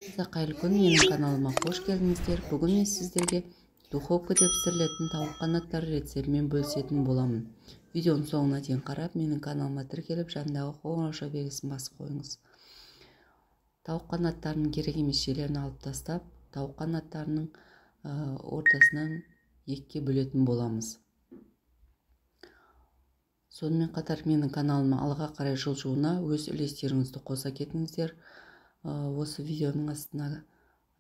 Қайырлы күн, менің каналыма қош келдіңіздер. Бүгін мен сіздерге духовкада пісірілетін тауық қанаттары рецептімен бөлісетін боламын. Видеоның соңына дейін қарап, менің каналыма тіркеліп, жанындағы қоңырау белгісін басып қойыңыз. Тауық қанаттарының керек емес жерлерін алып тастап, тауық қанаттарының ортасынан екіге бөлетін боламыз. Сонымен қатар менің каналыма алға қарай жылжуына өз үлестеріңізді қоса кетіңіздер. Осы видеоның астына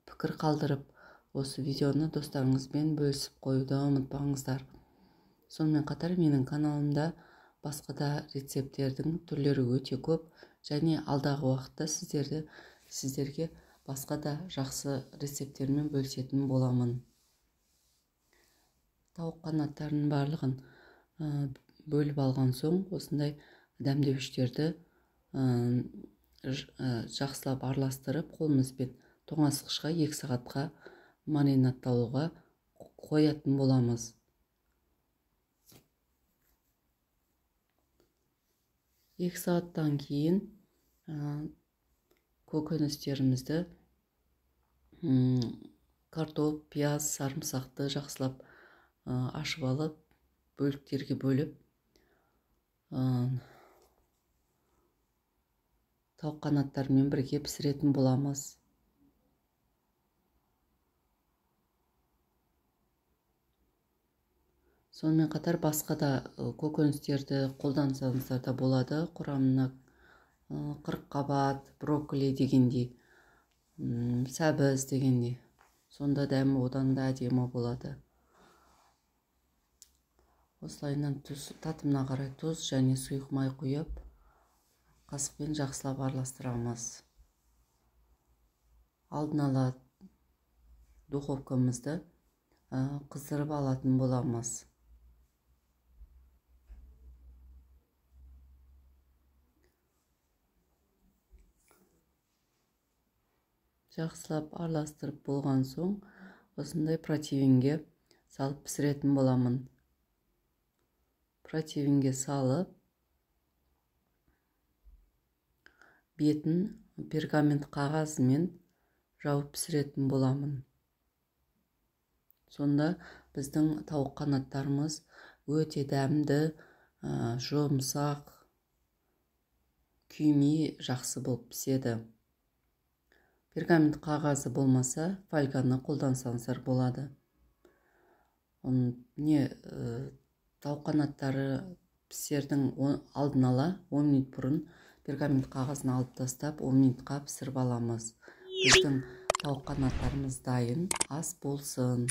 пікір қалдырып, осы видеоны достарыңызбен бөлісіп қоюды ұмытпаңыздар. Сонымен қатар менің каналымда басқа да рецепттердің түрлері өте көп, және алдағы уақытта сіздерге басқа да жақсы рецепттермен бөлісетін боламын. Тауық қанаттарының барлығын бөліп алған соң, осындай дәмдеуіштерді жақсылап араластырып, қолымызбен тоңазытқышқа 2 сағатқа маринадталуға қоятын боламыз. Екі сағаттан кейін көкөністерімізді, картоп, пияз, сарымсақты жақсылап ашып алып, бөліктерге бөліп, тауық қанаттарымен бірге пісіретін боламыз. Сонымен қатар басқа да көкөністерді қолдансаңыздар да болады. Құрамына қырыққабат, брокколи дегендей, сәбіз дегендей. Сонда дәмі одан да әдемі болады. Осылайынан татымына қарай тұз және сұйық май құйып, қасықпен жақсылап араластырамыз. Алдын ала духовкамызды қыздырып алатын боламыз. Жақсылап араластырып болған соң, осындай противенге салып пісіретін боламын. Противенге салып, бетін пергамент қағазымен жауып пісіретін боламын. Сонда біздің тауық қанаттарымыз өте дәмді, жұмсақ, күймей жақсы болып піседі. Пергамент қағазы болмаса, фольганы қолдансаңыздар болады. Тауық қанаттары пісердің алдын ала 10 минут бұрын пергамент қағазын алып тастап, 10 минутқа пісіріп аламыз. Біздің тауық қанаттарымыз дайын, ас болсын.